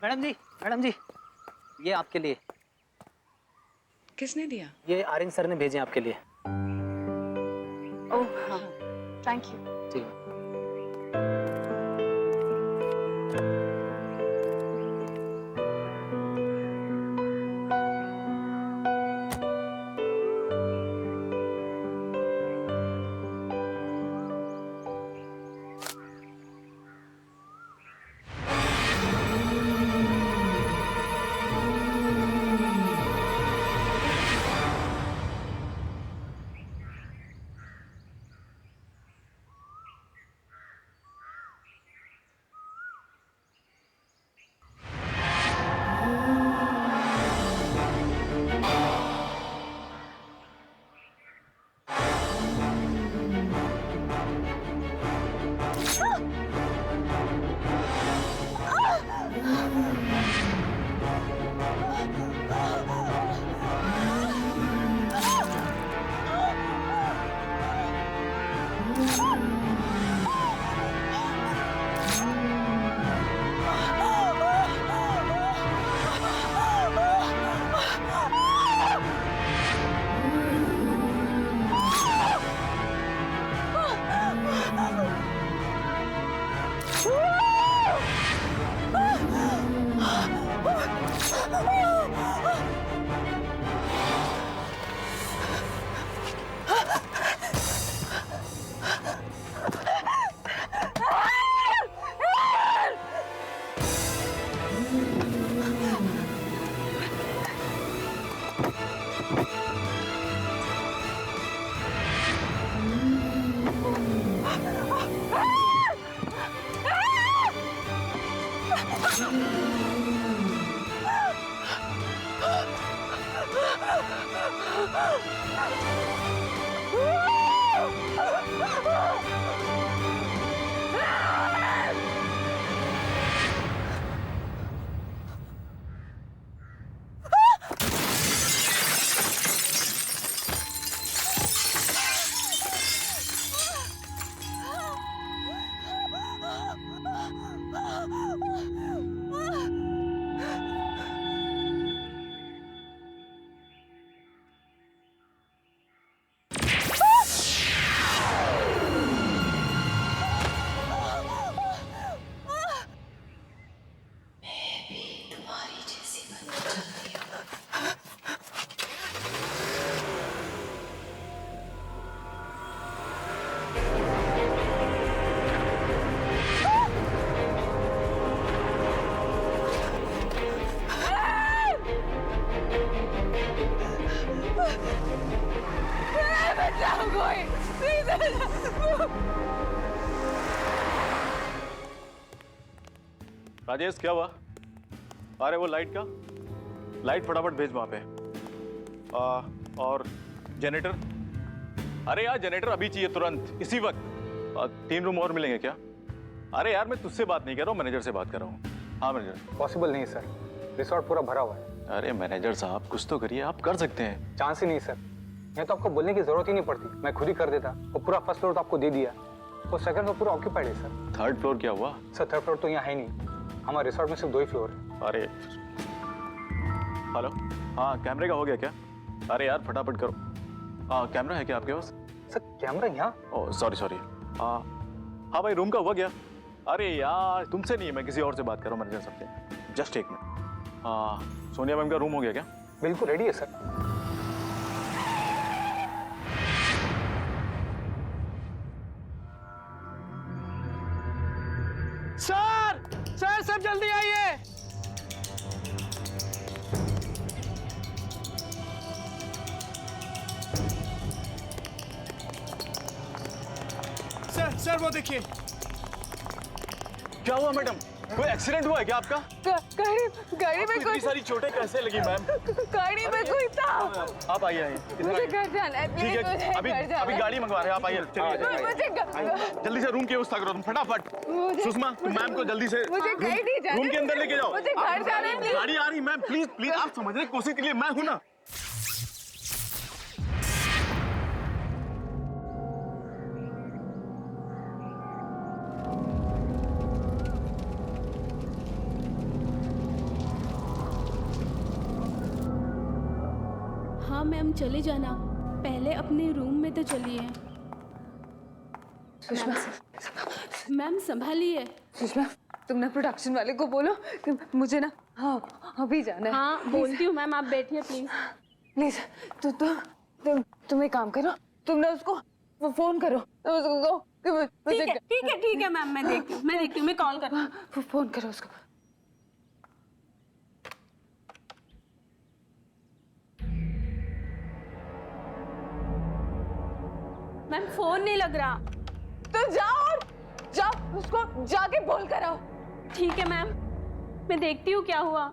Madam जी, madam जी, ये आपके लिए। किसने दिया? ये आर्यन सर ने भेजे आपके लिए। ओह हाँ, थैंक यू। ठीक है। राजेश क्या हुआ? अरे वो लाइट फटाफट भेज वहां पे। और जनरेटर, अरे यार जनरेटर अभी चाहिए तुरंत, इसी वक्त। 3 रूम और मिलेंगे क्या? अरे यार मैं तुझसे बात नहीं कर रहा हूँ, मैनेजर से बात कर रहा हूँ। हाँ मैनेजर। पॉसिबल नहीं सर, रिसोर्ट पूरा भरा हुआ है। अरे मैनेजर साहब कुछ तो करिए, आप कर सकते हैं। चांस ही नहीं सर, ये तो आपको बोलने की जरूरत ही नहीं पड़ती, मैं खुद ही कर देता। वो पूरा फर्स्ट फ्लोर तो आपको दे दिया, वो सेकंड फ्लोर पूरा ऑक्यूपाइड है सर। 3rd फ्लोर क्या हुआ? सर 3rd फ्लोर तो यहाँ है नहीं, हमारे रिसोर्ट में सिर्फ 2 ही फ्लोर है। अरे हेलो, हाँ कैमरे का हो गया क्या? अरे यार फटाफट करो। कैमरा है क्या आपके पास? सर कैमरा यहाँ? Oh sorry. हाँ भाई रूम का हुआ क्या? अरे यार तुमसे नहीं, मैं किसी और से बात कर रहा हूँ मैनेजर साहब से। Just 1 minute. सोनिया मैम का रूम हो गया क्या? बिल्कुल रेडी है सर। सर सब जल्दी आइए। सर वो देखिए। क्या हुआ मैडम? कोई एक्सीडेंट हुआ है क्या आपका? गाड़ी में इतनी सारी चोटें कैसे लगी मैम? गाड़ी में कोई था। आप आइए। मुझे घर जाना है, ठीक प्लीज है, अभी गाड़ी मंगवा रहे हैं, आप आइए। चलिए जल्दी से रूम की व्यवस्था करो तुम फटाफट। सुषमा तुम मैम को जल्दी से रूम के अंदर लेके जाओ। मुझे घर जाना है। गाड़ी आ रही मैम, प्लीज आप समझने की कोशिश कीजिए, मैं हूं ना। मैम चले जाना, पहले अपने रूम में तो चलिए। सुषमा, मैम संभालिए। सुषमा, तुमने प्रोडक्शन वाले को बोलो कि मुझे ना हाँ अभी जाना है। हाँ बोलती हूँ मैम, आप बैठिए प्लीज। प्लीज तुम एक काम करो, तुम ना उसको वो फोन करो, उसको कहो कि मुझे ठीक है मैम, मैं देखती हूँ, मैं कॉल करती हूँ। फोन करो उसको। मैम फोन नहीं लग रहा। तो जाओ उसको जाके बोल कर आओ। ठीक है मैम, मैं देखती हूँ क्या हुआ।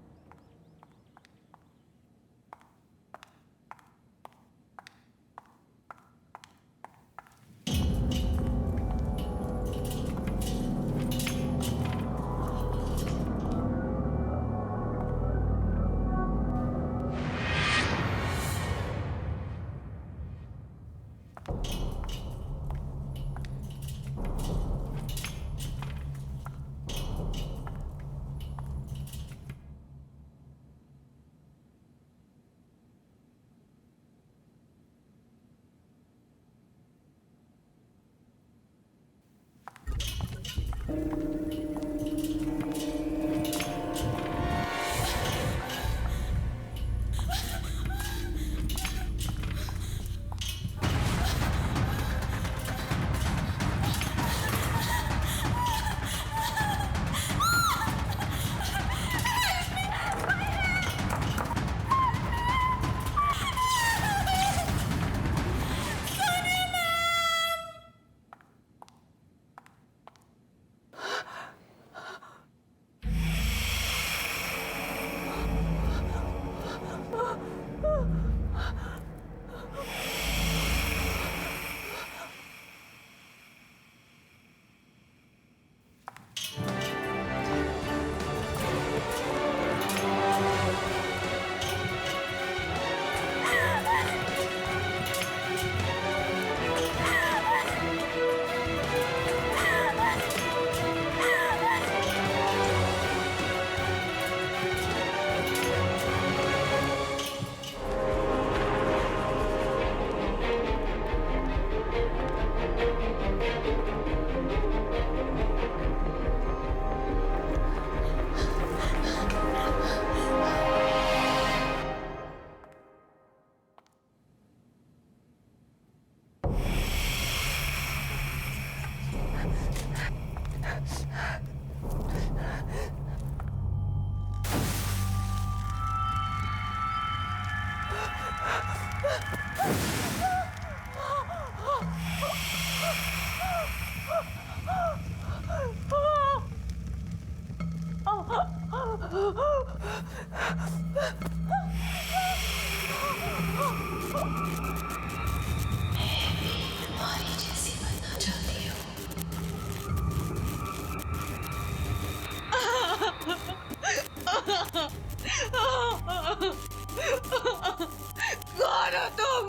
कौन हो तुम?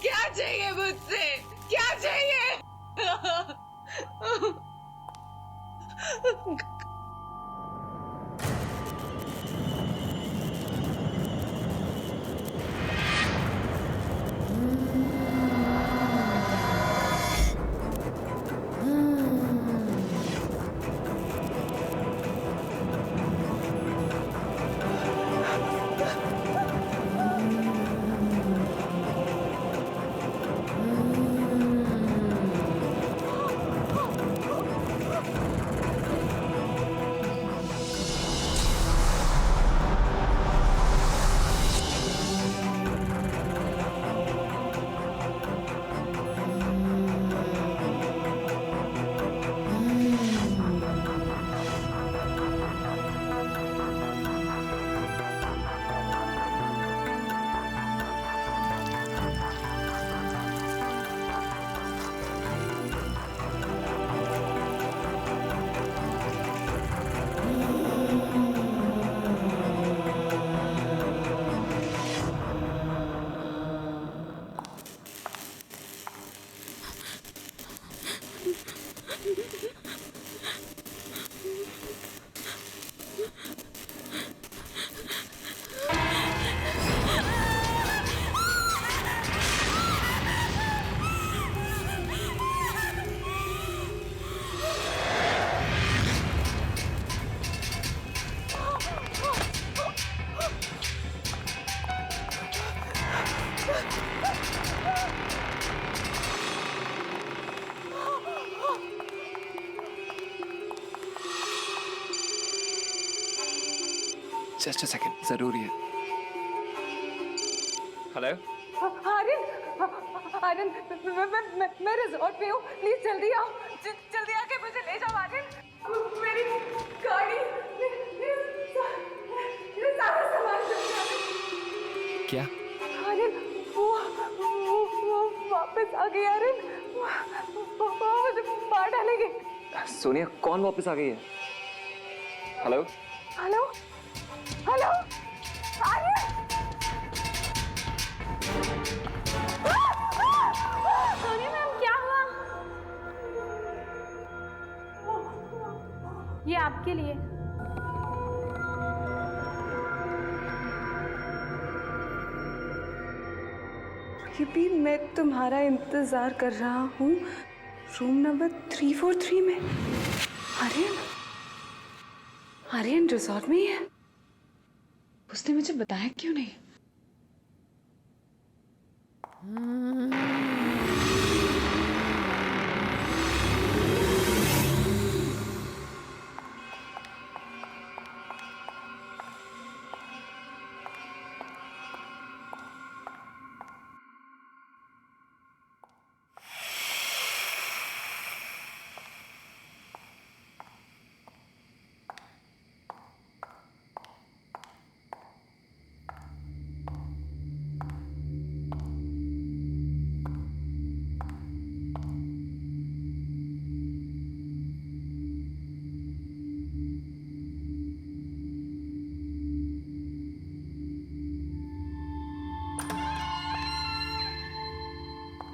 क्या चाहिए मुझसे? क्या चाहिए? जस्ट अ सेकंड, जरूरी है। हेलो। आर्यन, आर्यन, मैं रिजॉर्ट पे हूँ, प्लीज जल्दी आओ, जल्दी आके मुझे ले जाओ आर्यन। मेरी गाड़ी, मेरे सारा सामान जल्दी आओ। क्या? आर्यन, वो वापस आ गई आर्यन, वो मुझे मार डालेंगे। सोनिया, कौन वापस आ गई है? Hello. Hello, hello, Aryan. Sonia ma'am, क्या हुआ? ये आपके लिए। ये भी मैं तुम्हारा इंतजार कर रहा हूँ रूम नंबर 343 में। आर्यन, आर्यन रिजॉर्ट में ही है। उसने मुझे बताया क्यों नहीं?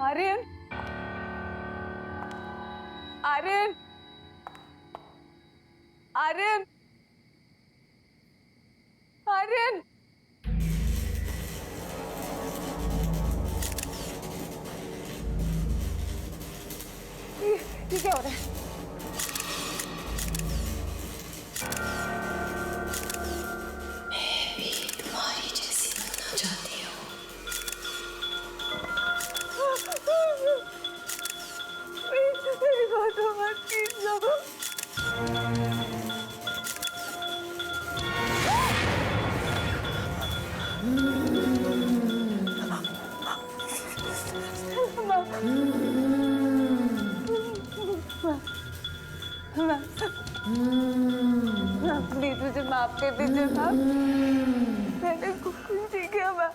आर्यन, आर्यन, आर्यन, आर्यन। ये क्या हो रहा है? प्लीज मुझे माफ कर दीजिए मैम, मैंने कुछ नहीं किया मैम।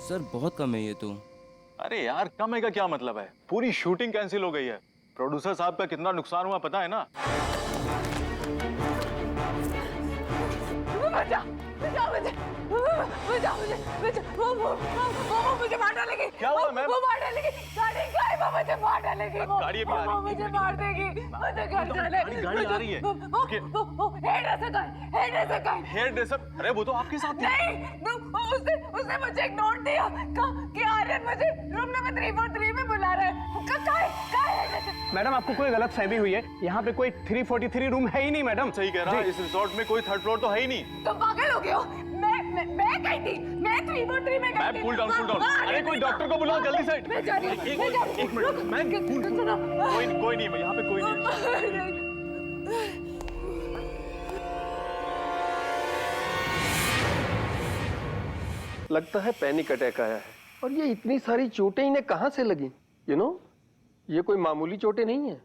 सर बहुत कम है ये तो। अरे यार, कम है का क्या मतलब है? पूरी शूटिंग कैंसिल हो गई है। प्रोड्यूसर साहब का कितना नुकसान हुआ पता है ना? बचाओ बचाओ मुझे, बचाओ मुझे, बचाओ। वो मुझे मार डालेगी। क्या हुआ मैम? वो मार डालेगी। गाड़ी का है, वो मुझे मार डालेगी। गाड़ी अभी आ रही है। वो मुझे मार देगी। मुझे घर जाना है। गाड़ी आ रही है। हेयर ड्रेसर का है। Hair dresser? अरे वो तो आपके साथ थी। नहीं, उसने मुझे एक नोट दिया कि आर्यन मुझे रूम नंबर 343 में बुला रहा है। कहाँ है? मैडम आपको कोई गलत फहमी हुई है, यहाँ पे कोई 343 रूम है ही नहीं मैडम। सही कह रहा है, इस रिसोर्ट में कोई थर्ड फ्लोर तो है ही नहीं। तुम पागल हो गए हो? मैं गई थी, मैं 343 में गई थी। Ma'am cool down, cool down. अरे कोई डॉक्टर को बुलाओ जल्दी से। मैं जा रही हूँ। एक मिनट मैम, कोई नहीं, यहाँ पे कोई नहीं। लगता है पैनिक अटैक आया है। और ये इतनी सारी चोटें इन्हें कहाँ से लगी? ये कोई मामूली चोटें नहीं है।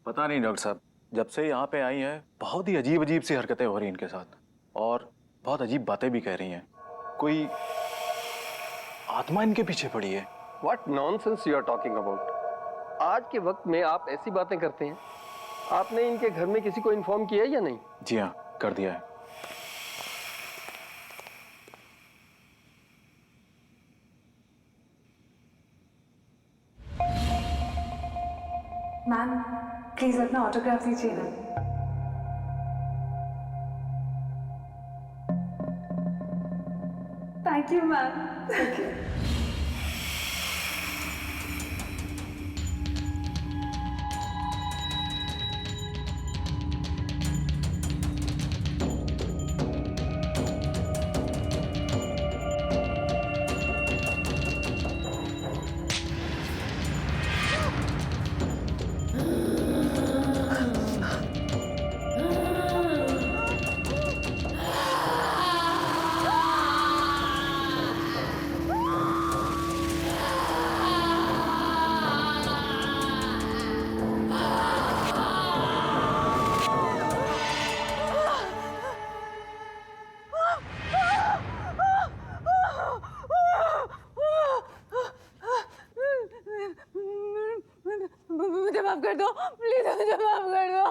पता नहीं डॉक्टर साहब, जब से यहाँ पे आई हैं बहुत ही अजीब अजीब सी हरकतें हो रही हैं इनके साथ, और बहुत अजीब बातें भी कह रही हैं। कोई आत्मा इनके पीछे पड़ी है। What nonsense you are talking about? आज के वक्त में आप ऐसी बातें करते हैं? आपने इनके घर में किसी को इन्फॉर्म किया है या नहीं? जी हाँ, कर दिया है। मैम प्लीज अपना ऑटोग्राफ दीजिए ना। Thank you ma'am. Thank you. मुझे माफ कर दो प्लीज, मुझे माफ कर दो।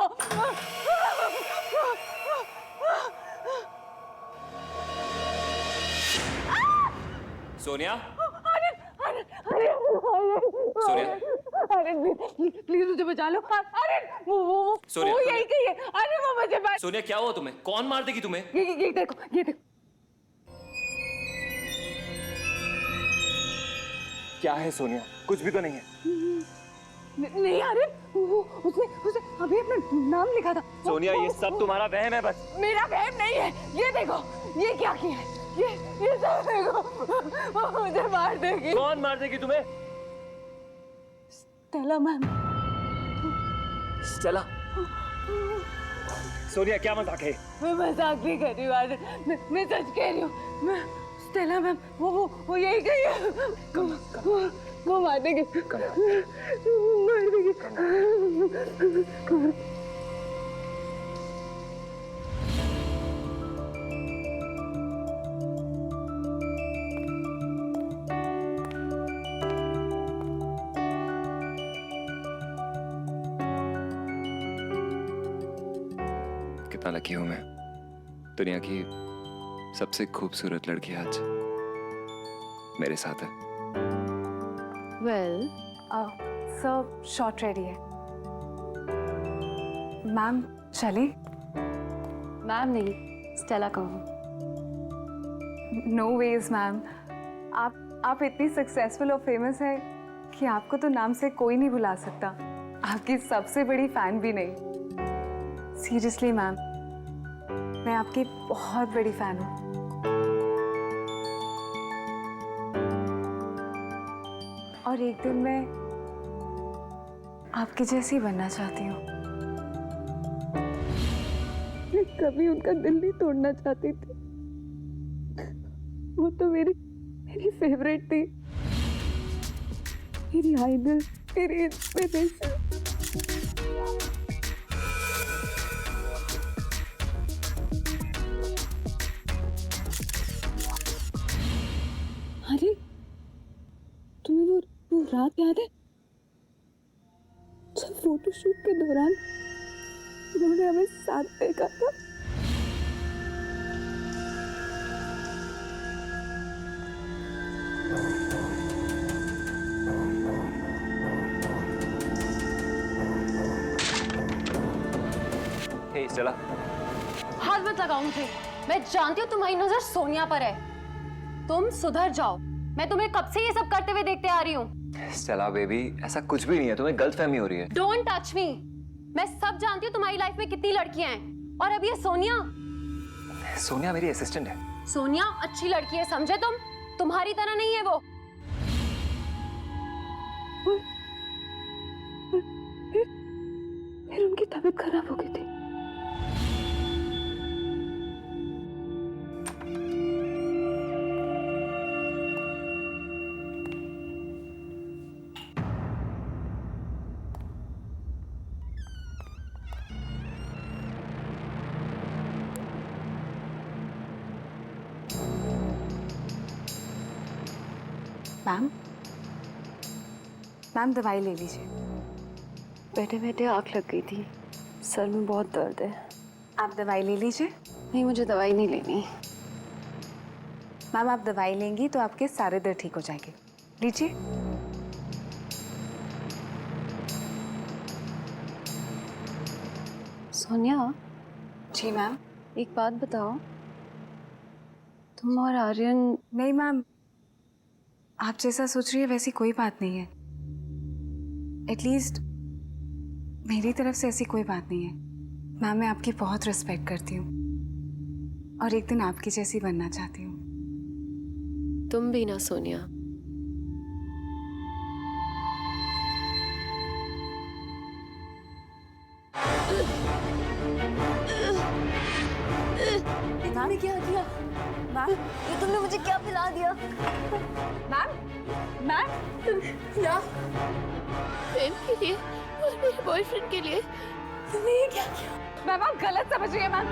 सोनिया, सोनिया प्लीज मुझे बचा लो। अरे वो सोनिया, यही कही है। अरे वो मुझे सोनिया क्या हुआ तुम्हें? कौन मार देगी तुम्हें? ये देखो, ये देखो। क्या है सोनिया? कुछ भी तो नहीं है। नहीं अरे उसने अभी अपना नाम लिखा था। सोनिया ये सब तुम्हारा वहम है बस। मेरा वहम नहीं है। ये देखो, ये क्या किया है? ये सब देखो, वो मुझे मार देगी। कौन मार देगी तुम्हें? Stella ma'am. स्टेला? सोनिया क्या मजाक है? मैं मजाक नहीं कर रही हूँ, मैं सच कह रही हूँ। स्टेला मैम वो यही कही है। वो मार देगी, मार देगी। कितना लकी हूं मैं, दुनिया की सबसे खूबसूरत लड़की आज मेरे साथ है। वेल सर शॉट रेडी है। मैम चले? मैम नहीं, स्टेला कहूँ। नो वेज मैम, आप इतनी सक्सेसफुल और फेमस है कि आपको तो नाम से कोई नहीं भुला सकता। आपकी सबसे बड़ी फैन भी नहीं। सीरियसली मैम, मैं आपकी बहुत बड़ी फैन हूँ। और एक दिन मैं आपकी जैसी बनना चाहती हूँ। मैं कभी उनका दिल नहीं तोड़ना चाहती थी। वो तो मेरी फेवरेट थी, मेरी आइडल, मेरी इंस्पिरेशन। अरे तुम्हें वो रात याद है जब फोटोशूट के दौरान उन्होंने हमें साथ देखा था? हे स्टेला, हाथ मत लगाओ मुझे। मैं जानती हूँ तुम्हारी नजर सोनिया पर है। तुम सुधर जाओ। मैं तुम्हें कब से ये सब करते हुए देखते आ रही हूँ। स्टेला बेबी, ऐसा कुछ भी नहीं है, तुम्हें गलतफहमी हो रही है। Don't touch me. मैं सब जानती हूँ तुम्हारी लाइफ में कितनी लड़कियां हैं, और अब ये सोनिया। सोनिया मेरी असिस्टेंट है। सोनिया अच्छी लड़की है, समझे तुम? तुम्हारी तरह नहीं है वो। फिर उनकी तबीयत खराब हो गई थी। मैम, मैम दवाई ले लीजिए। बैठे बैठे आँख लग गई थी, सर में बहुत दर्द है। आप दवाई ले लीजिए। नहीं, मुझे दवाई नहीं लेनी। मैम आप दवाई लेंगी तो आपके सारे दर्द ठीक हो जाएंगे। लीजिए। सोनिया, जी मैम। एक बात बताओ, तुम और आर्यन। नहीं मैम, आप जैसा सोच रही है वैसी कोई बात नहीं है। एटलीस्ट मेरी तरफ से ऐसी कोई बात नहीं है। मैम मैं आपकी बहुत रिस्पेक्ट करती हूँ और एक दिन आपकी जैसी बनना चाहती हूँ। तुम भी ना सोनिया। तुमने क्या किया? मैम, ये तुमने मुझे क्या पिला दिया? मैम, मैम क्या? प्रेम के लिए और मेरे बॉयफ्रेंड के लिए तुमने ये क्या किया? मैम आप गलत समझ रही है मैम।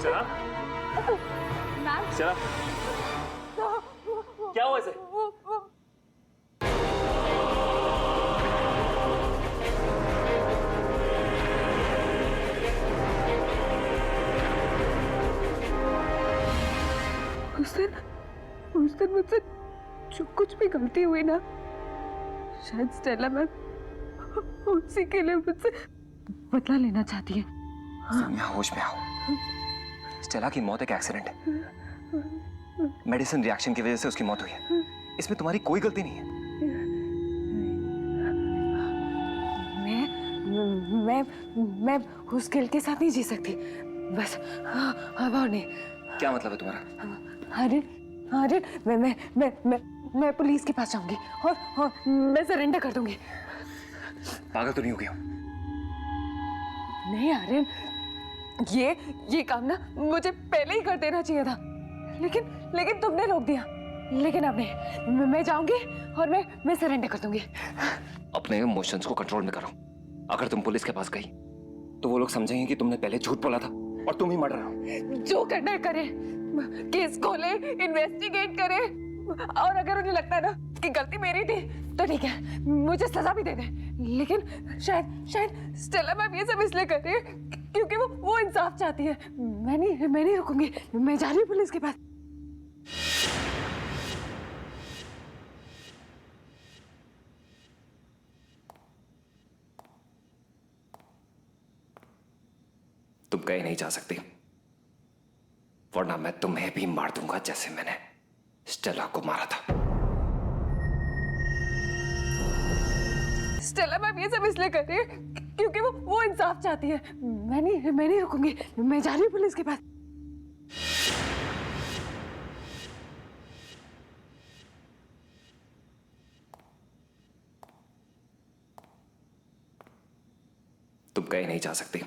चला मैम चला, क्या हुआ इसे? उस दिन मुझसे जो कुछ भी गलती हुई ना, शायद स्टेला मैम उसी के लिए मुझसे बदला लेना चाहती है। सोनिया होश में आओ। स्टेला की मौत एक एक्सीडेंट है। मेडिसिन रिएक्शन की वजह से उसकी मौत हुई है। इसमें तुम्हारी कोई गलती नहीं है। मैं उस गिल्ट के साथ नहीं जी सकती। बस अब और नहीं। क्या मतलब है तुम्हारा? आर्यन, मैं पुलिस के पास जाऊंगी और मैं सरेंडर कर दूंगी। पागल तो नहीं हो गया? नहीं आर्यन, ये काम ना मुझे पहले ही कर देना चाहिए था, लेकिन तुमने रोक दिया। लेकिन अब नहीं, मैं जाऊंगी और मैं सरेंडर कर दूंगी। अपने इमोशंस को कंट्रोल में करो। अगर तुम पुलिस के पास गई तो वो लोग समझेंगे कि तुमने पहले झूठ बोला था और तुम ही मर्डर हो। जो करना है करे, केस खोले, इन्वेस्टिगेट करे, और अगर उन्हें लगता है ना कि गलती मेरी थी तो ठीक है, मुझे सजा भी दे दे। लेकिन शायद स्टेला मैम ये सब इसलिए कर रही है क्योंकि वो इंसाफ चाहती है। मैं नहीं रुकूंगी। मैं जा रही हूँ पुलिस के पास। तुम कहीं नहीं जा सकती, वरना मैं तुम्हें भी मार दूंगा जैसे मैंने स्टेला को मारा था। स्टेला मैम ये सब इसलिए कर रही है क्योंकि वो इंसाफ चाहती है। मैं नहीं रुकूंगी। मैं जा रही हूँ पुलिस के पास। तुम कहीं नहीं जा सकती,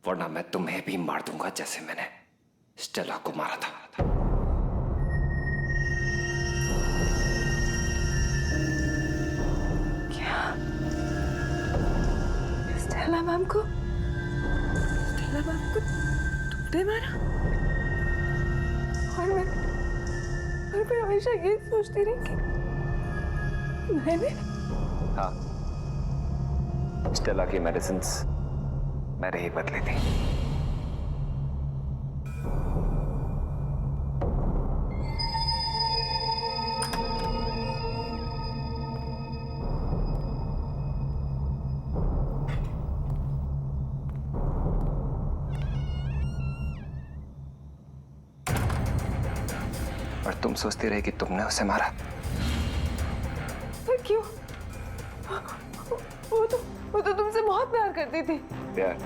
वरना मैं तुम्हें भी मार दूंगा जैसे मैंने स्टेला को मारा था। क्या? स्टेला मैम को तुमने मारा? और मैं हमेशा ये सोचती रही कि मैंने। हाँ, स्टेला की मेडिसिन्स मैंने ही बदली थी। तुम सोचती रही कि तुमने उसे मारा। पर क्यों? वो तो तुमसे बहुत प्यार करती थी। प्यार?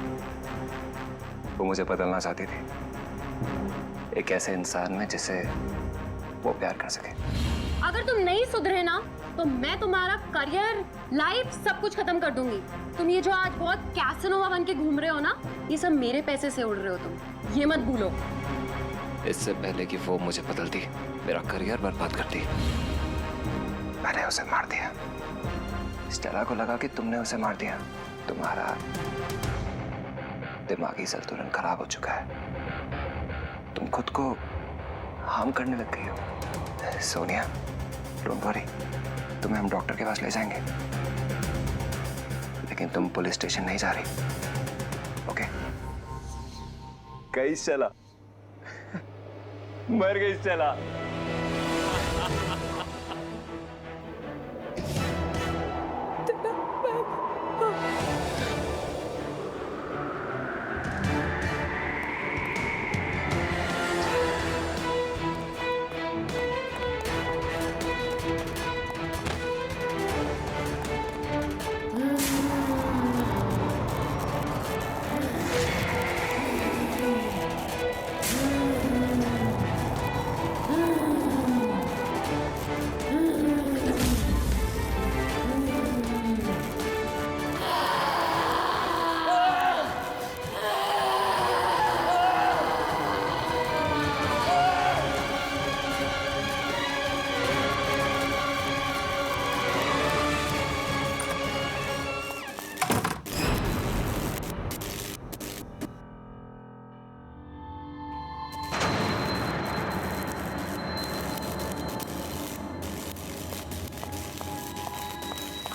वो मुझे बदलना चाहती थी एक ऐसे इंसान में जिसे वो प्यार कर सके। अगर तुम नहीं सुधरे ना तो मैं तुम्हारा करियर, लाइफ सब कुछ खत्म कर दूंगी। तुम ये जो आज बहुत कैसनोवा बन के घूम रहे हो ना, ये सब मेरे पैसे से उड़ रहे हो तुम, ये मत भूलो। इससे पहले कि वो मुझे बदलती, मेरा करियर बर्बाद करती, मैंने उसे मार दिया। स्टेला को लगा कि तुमने उसे मार दिया। तुम्हारा दिमागी संतुलन खराब हो चुका है। तुम खुद को हार्म करने लग गई हो। सोनिया, डोंट वरी, तुम्हें हम डॉक्टर के पास ले जाएंगे, लेकिन तुम पुलिस स्टेशन नहीं जा रही, ओके? गई स्टेला, मर गई स्टेला।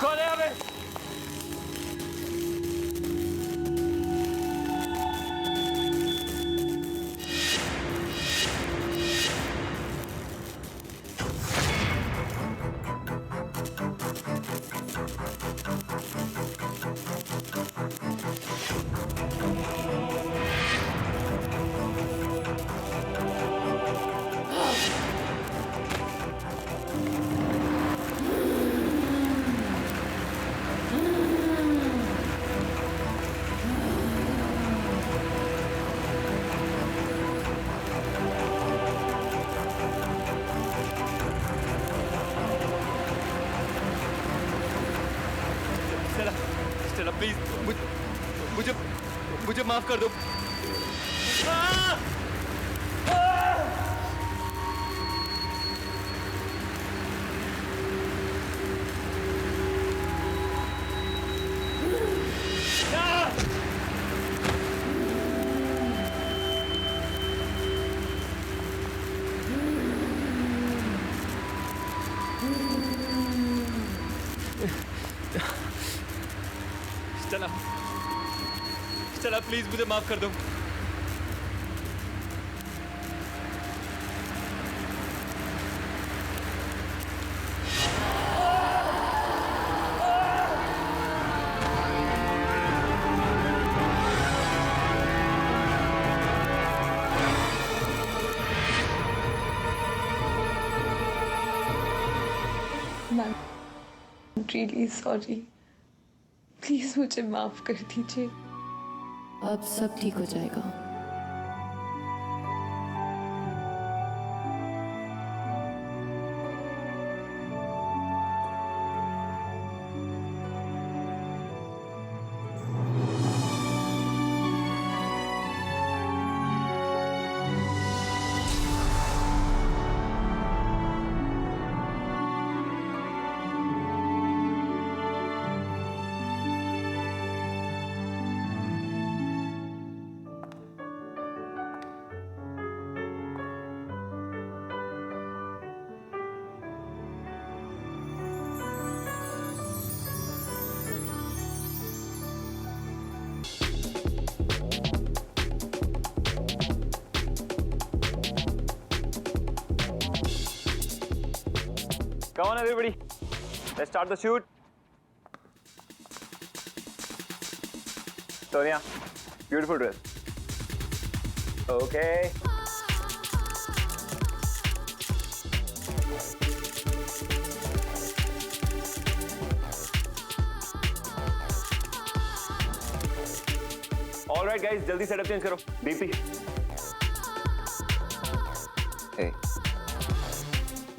कौन है यहाँ पे? स्टेला प्लीज, मुझे माफ कर दो। स्टेला प्लीज मुझे माफ कर दो। मैम, रियली सॉरी, प्लीज मुझे माफ कर दीजिए। अब सब ठीक हो जाएगा। Come on, everybody. Let's start the shoot. Sonia, beautiful dress. Okay. Alright guys, जल्दी सेटअप चेंज करो। दीप्ति,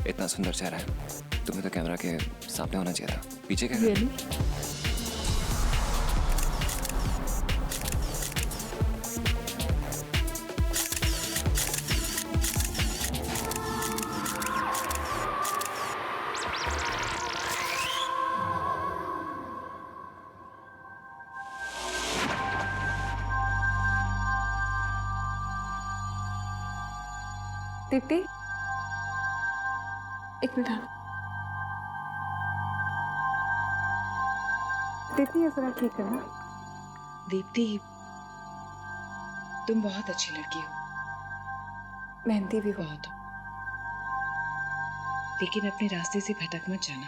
इतना सुंदर चेहरा है, तुम्हें तो कैमरा के सामने होना चाहिए था। पीछे क्या Really? दीप्ति, एक मिनट। दीप्ति, ये जरा ठीक करना। दीप्ति, तुम बहुत अच्छी लड़की हो, मेहनती भी बहुत हो, लेकिन अपने रास्ते से भटक मत जाना।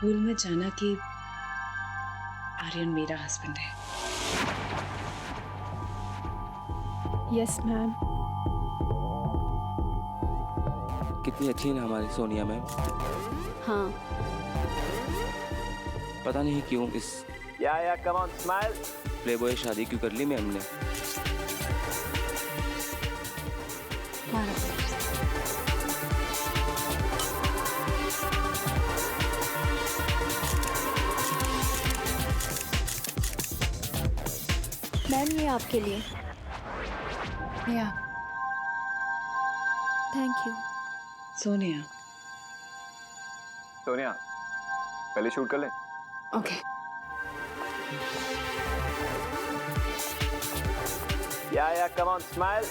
भूल मत जाना कि आर्यन मेरा हस्बैंड है। Yes ma'am. कितनी अच्छी है ना हमारी सोनिया मैम। हाँ, पता नहीं क्यों इस या कम ऑन स्माइल। प्लेबॉय शादी क्यों कर ली मैम ने। मैम ये आपके लिए। या थैंक यू। सोनिया, सोनिया, पहले शूट कर ले। Okay. Yeah come on smile.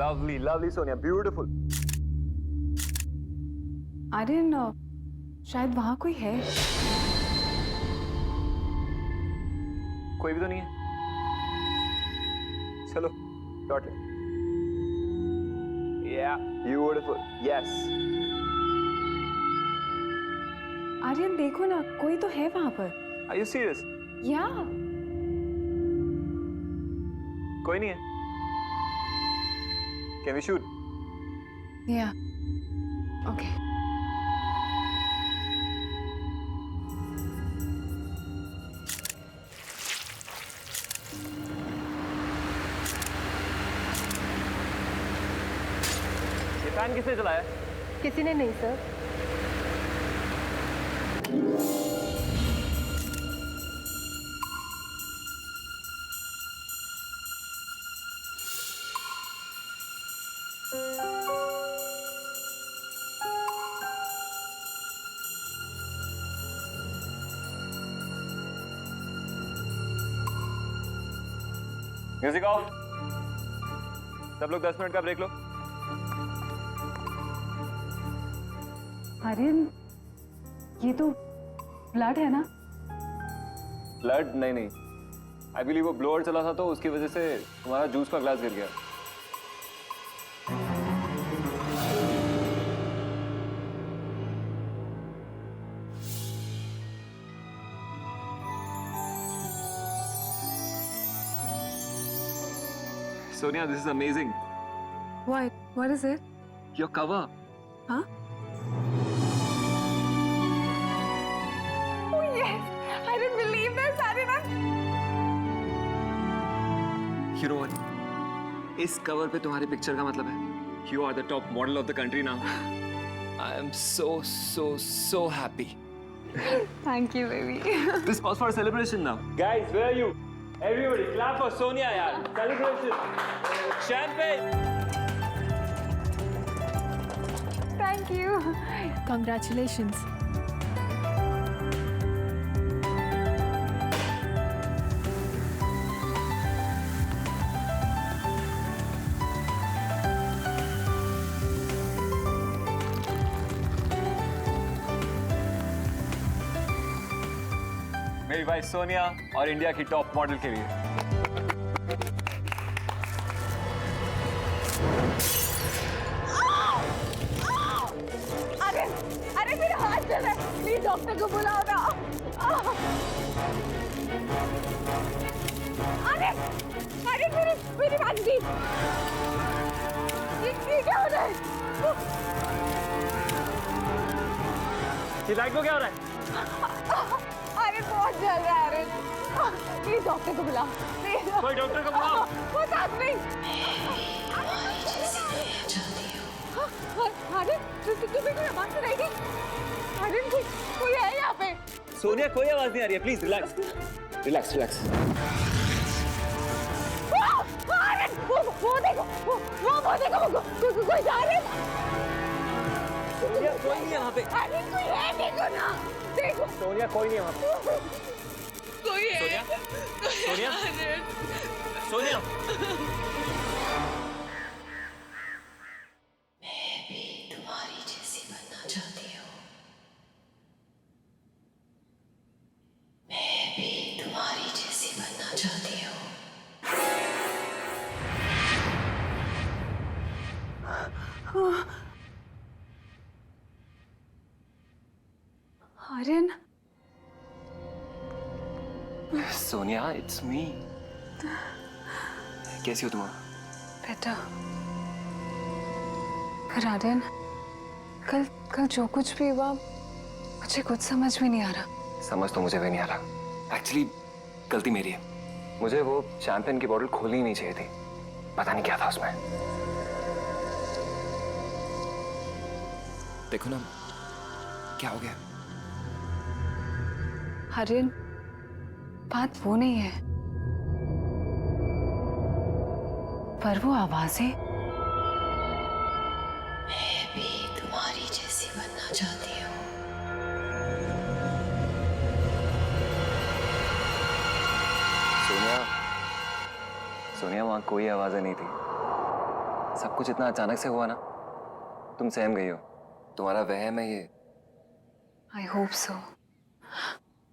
Lovely lovely Sonia, beautiful. Aryan, शायद वहाँ कोई है। कोई भी तो नहीं है। चलो डॉट ले। या ब्यूटीफुल, यस। आर्यन देखो ना, कोई तो है वहाँ पर। Are you serious? या कोई नहीं है। Can we shoot? Yeah okay. ये फैन किसने चलाया? किसी ने नहीं सर। Music of. सब लोग 10 मिनट का ब्रेक लो। आर्यन, ये तो ब्लड है ना? ब्लड? नहीं, आई बिलीव वो ब्लोअर चला था तो उसकी वजह से तुम्हारा जूस का ग्लास गिर गया। Sonia, this is amazing. What is it? Your cover. Huh? Oh yes! I didn't believe this, Aryan. You know what? इस कवर पे तुम्हारी पिक्चर का मतलब है You are the top model of the country now. I am so happy. Thank you, baby. This calls for a celebration now. Guys, where are you? Everybody, clap for Sonia, yaar. Celebration. Champagne. Thank you. Congratulations. मेरी wife Sonia और India की top model के लिए। अरे मेरा हाथ चल रहा है, प्लीज डॉक्टर को बुलाओ ना। अरे अरे मेरी बात दी। ये क्या हो रहा है? ये लाइट को क्या हो रहा है? अरे बहुत जल रहा है। अरे प्लीज डॉक्टर को बुलाओ। कोई डॉक्टर को बुलाओ। वो साथ में। अरे तुम्हें कोई आवाज सुनाई दी? अरे कोई है यहाँ पे? सोनिया कोई आवाज नहीं आ रही है, प्लीज रिलैक्स रिलैक्स रिलैक्स। अरे वो देखो कोई जा रहा है। सोनिया कोई नहीं है वहाँ पे। अरे कोई है, देखो ना, देखो। सोनिया कोई नहीं है वहाँ पे। कोई है। सोनिया सोनिया सोनिया तुम्हारी जैसी बनना चाहती हूँ। मैं भी तुम्हारी जैसी बनना चाहती हूँ। Aryan, Sonia it's me. कैसी हो तुम? बेटा। पर आर्यन, कल जो कुछ भी हुआ मुझे कुछ समझ में नहीं आ रहा। समझ तो मुझे भी नहीं आ रहा। एक्चुअली गलती मेरी है। मुझे वो शैंपेन की बोतल खोलनी ही नहीं चाहिए थी। पता नहीं क्या था उसमें। देखो ना, क्या हो गया? आर्यन, बात वो नहीं है, पर वो आवाजें। मैं भी तुम्हारी जैसी बनना चाहती हूँ। सोनिया, सोनिया वहां कोई आवाजें नहीं थी। सब कुछ इतना अचानक से हुआ ना, तुम सहम गई हो। तुम्हारा वहम है ये। I hope so.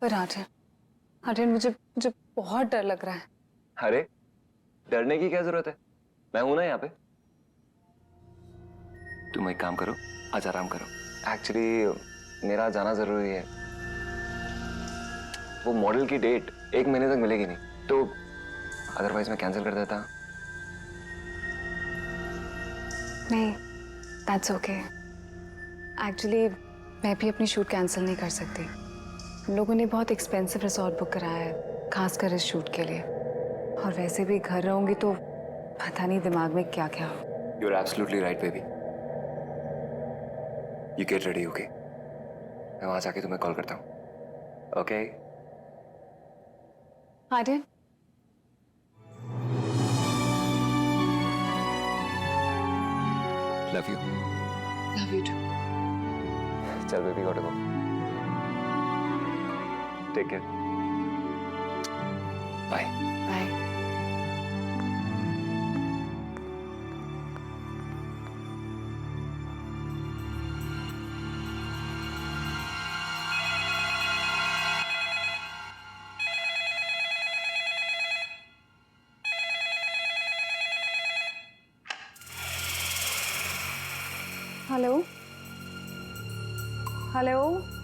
पर आर्यन मुझे बहुत डर लग रहा है। अरे डरने की क्या जरूरत है? मैं हूं ना यहाँ पे। तुम एक काम करो, आज आराम करो। एक्चुअली मेरा जाना जरूरी है। वो मॉडल की डेट 1 महीने तक मिलेगी नहीं, तो अदरवाइज मैं कैंसिल कर देता। नहीं, दैट्स ओके। एक्चुअली मैं भी अपनी शूट कैंसिल नहीं कर सकती। हम लोगों ने बहुत एक्सपेंसिव रिसोर्ट बुक कराया है, खासकर इस शूट के लिए। और वैसे भी घर रहूंगी तो पता नहीं दिमाग में क्या क्या हो। You are absolutely right baby. You get ready, okay? मैं वहां जाके तुम्हें कॉल करता हूँ। Okay? Aryan, love you. Love you too. चल baby, got to go. Take care. Bye. Bye. Hello hello.